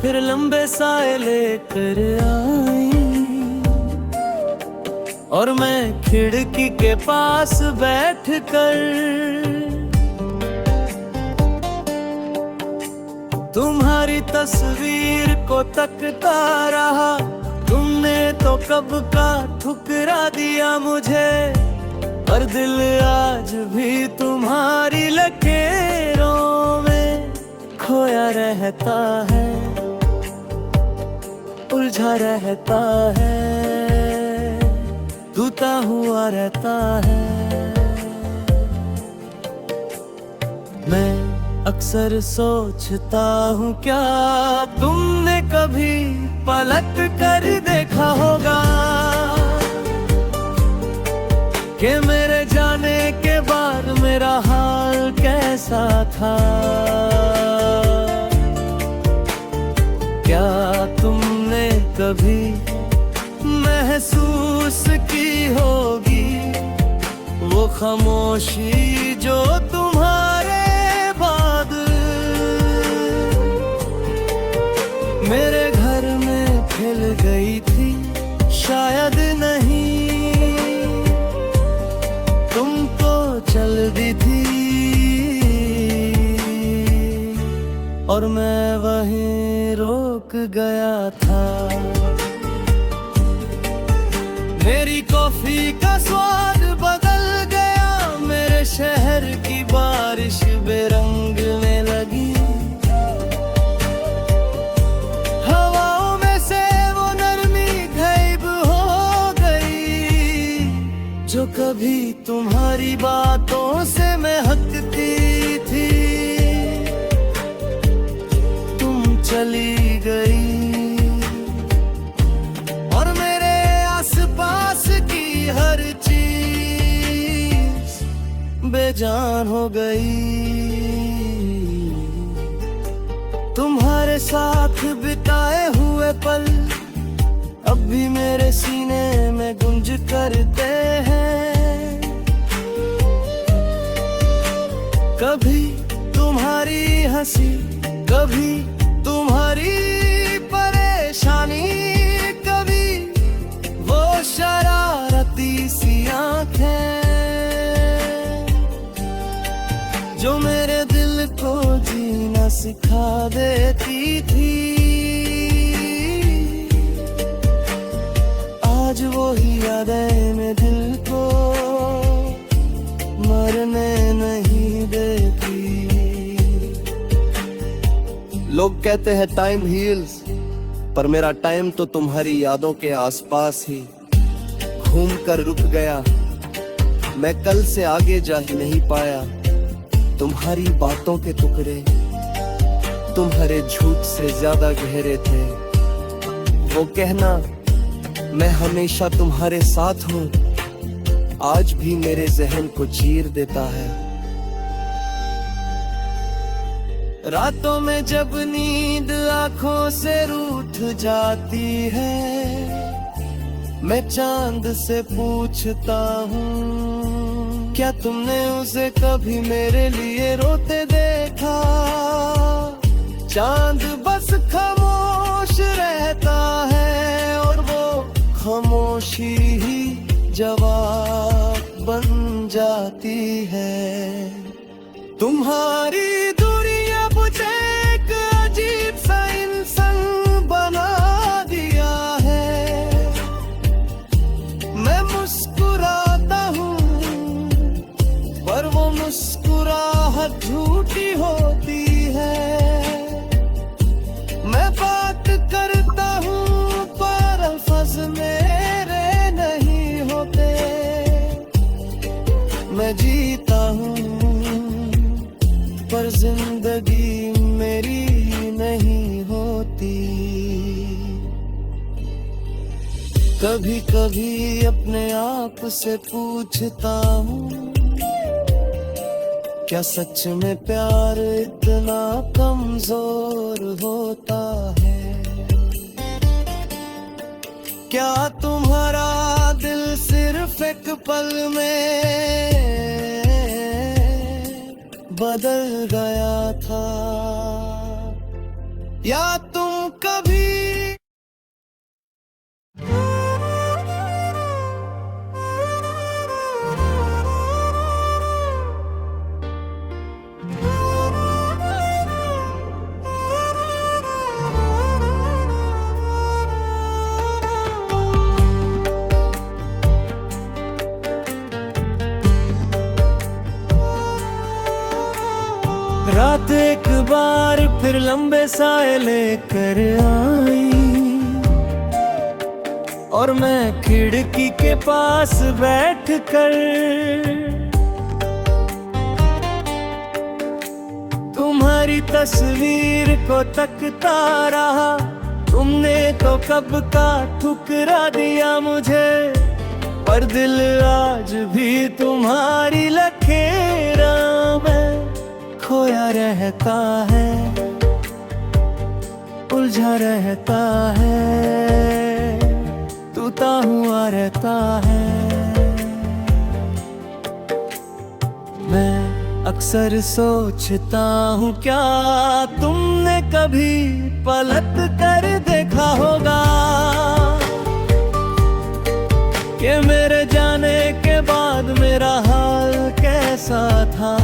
फिर लंबे साए लेकर आई और मैं खिड़की के पास बैठकर तुम्हारी तस्वीर को तकता रहा। तुमने तो कब का ठुकरा दिया मुझे, पर दिल आज भी तुम्हारी लकीरों में खोया रहता है, उलझा रहता है, टूटा हुआ रहता है। मैं अक्सर सोचता हूँ क्या तुमने कभी पलट कर देखा होगा कि मेरे जाने के बाद मेरा हाल कैसा था। क्या तुमने कभी महसूस की होगी वो खामोशी जो तुम्हारे बाद मेरे घर में फैल गई थी? शायद नहीं, तुम तो चल दी थी और मैं वहीं रोक गया था। मेरी कॉफी का स्वाद बदल गया, मेरे शहर की बारिश बेरंग में लगी। हवाओं में से वो नरमी गायब हो गई जो कभी तुम्हारी बातों से महकती थी। तुम चली गई हर चीज बेजान हो गई। तुम्हारे साथ बिताए हुए पल अब भी मेरे सीने में गूंज करते हैं। कभी तुम्हारी हंसी, कभी तुम्हारी परेशानी, कभी वो शरारती सी आंखें जो मेरे दिल को जीना सिखा देती थी। आज वो ही यादें में दिल को मरने नहीं देती। लोग कहते हैं टाइम हील्स, पर मेरा टाइम तो तुम्हारी यादों के आसपास ही घूम कर रुक गया। मैं कल से आगे जा ही नहीं पाया। तुम्हारी बातों के टुकड़े तुम्हारे झूठ से ज्यादा गहरे थे। वो कहना मैं हमेशा तुम्हारे साथ हूँ आज भी मेरे जहन को चीर देता है। रातों में जब नींद आंखों से रूठ जाती है, मैं चांद से पूछता हूँ क्या तुमने उसे कभी मेरे लिए रोते देखा? चांद बस खामोश रहता है और वो खामोशी ही जवाब बन जाती है। तुम्हारी दूरियां मुझे एक अजीब सा इंसान बना दिया है। मैं मुस्कुराता हूँ पर वो मुस्कुराहट झूठी होती है। मैं बात करता हूँ पर अल्फाज मेरे नहीं होते। मैं जीता हूँ पर जिंदगी मेरी नहीं होती। कभी कभी अपने आप से पूछता हूँ क्या सच में प्यार इतना कमजोर होता है? क्या तुम्हारा दिल सिर्फ एक पल में बदल गया था, या तुम बार फिर लंबे साए लेकर आई और मैं खिड़की के पास बैठकर तुम्हारी तस्वीर को तकता रहा। तुमने तो कब का ठुकरा दिया मुझे, पर दिल आज भी तुम्हारी लकीरों में खोया रहता है, उलझा रहता है, टूटा हुआ रहता है। मैं अक्सर सोचता हूँ क्या तुमने कभी पलट कर देखा होगा कि मेरे जाने के बाद मेरा हाल कैसा था।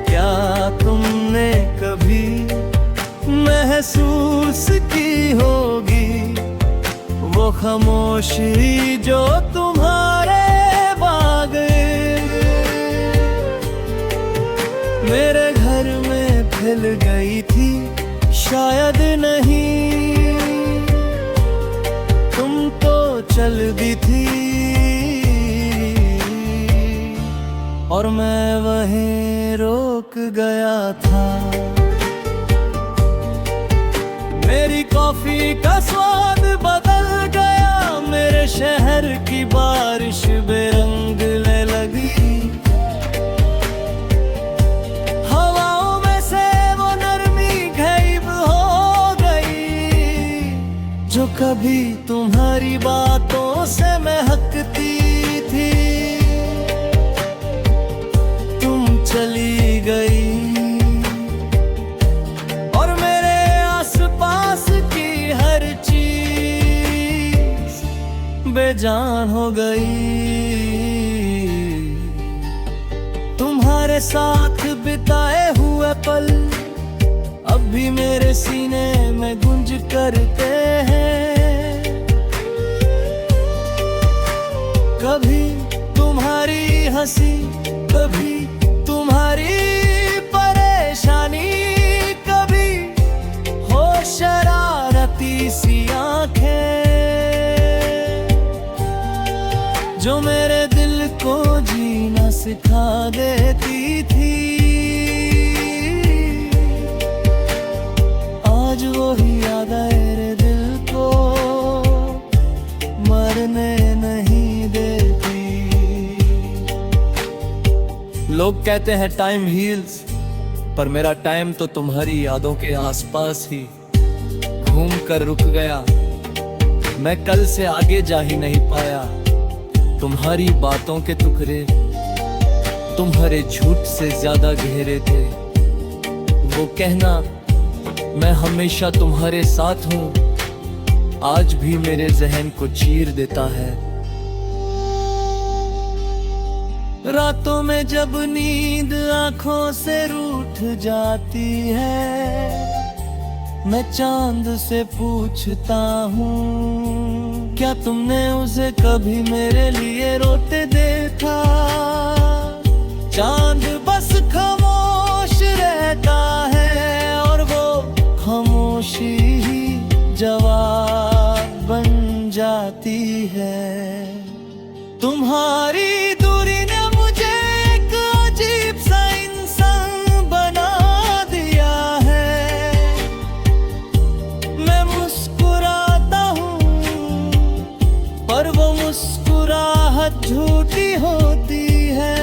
क्या तुमने कभी महसूस की होगी वो खामोशी जो तुम्हारे बाग मेरे घर में फैल गई थी? शायद नहीं, तुम तो चल दी थी और मैं वहीं रोक गया था। मेरी कॉफी का स्वाद बदल गया, मेरे शहर की बारिश बेरंग ले लगी। हवाओं में से वो नरमी गायब हो गई जो कभी तुम्हारी बातों से महकती थी। तुम चली गई और मेरे आसपास की हर चीज बेजान हो गई। तुम्हारे साथ बिताए हुए पल अब भी मेरे सीने में गूंज करते हैं। कभी तुम्हारी हंसी, कभी तुम्हारी परेशानी, कभी हो शरारती सी आंखें जो मेरे दिल को जीना सिखा देती थी। आज वही याद मेरे दिल को मरने नहीं देती। लोग कहते हैं टाइम हील्स, पर मेरा टाइम तो तुम्हारी यादों के आसपास ही घूम कर रुक गया। मैं कल से आगे जा ही नहीं पाया। तुम्हारी बातों के टुकड़े तुम्हारे झूठ से ज्यादा गहरे थे। वो कहना मैं हमेशा तुम्हारे साथ हूँ आज भी मेरे जहन को चीर देता है। रातों में जब नींद आंखों से रूठ जाती है, मैं चांद से पूछता हूँ क्या तुमने उसे कभी मेरे लिए रोते देखा? चांद बस खामोश रहता है और वो खामोशी ही जवाब बन जाती है। तुम्हारी दूरी ने मुझे एक अजीब सा इंसान बना दिया है। मैं मुस्कुराता हूँ पर वो मुस्कुराहट झूठी होती है।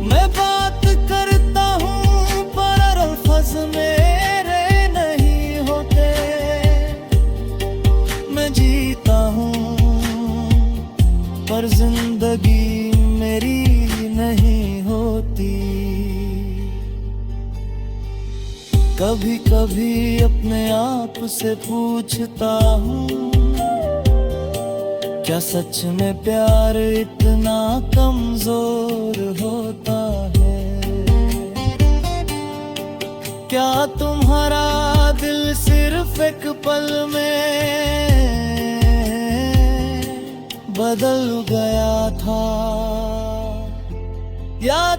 मैं बात करता हूँ पर अल्फाज मेरे नहीं होते। मैं जीता हूँ पर जिंदगी मेरी नहीं होती। कभी कभी अपने आप से पूछता हूँ क्या सच में प्यार इतना कमजोर होता है? क्या तुम्हारा दिल सिर्फ एक पल में बदल गया था या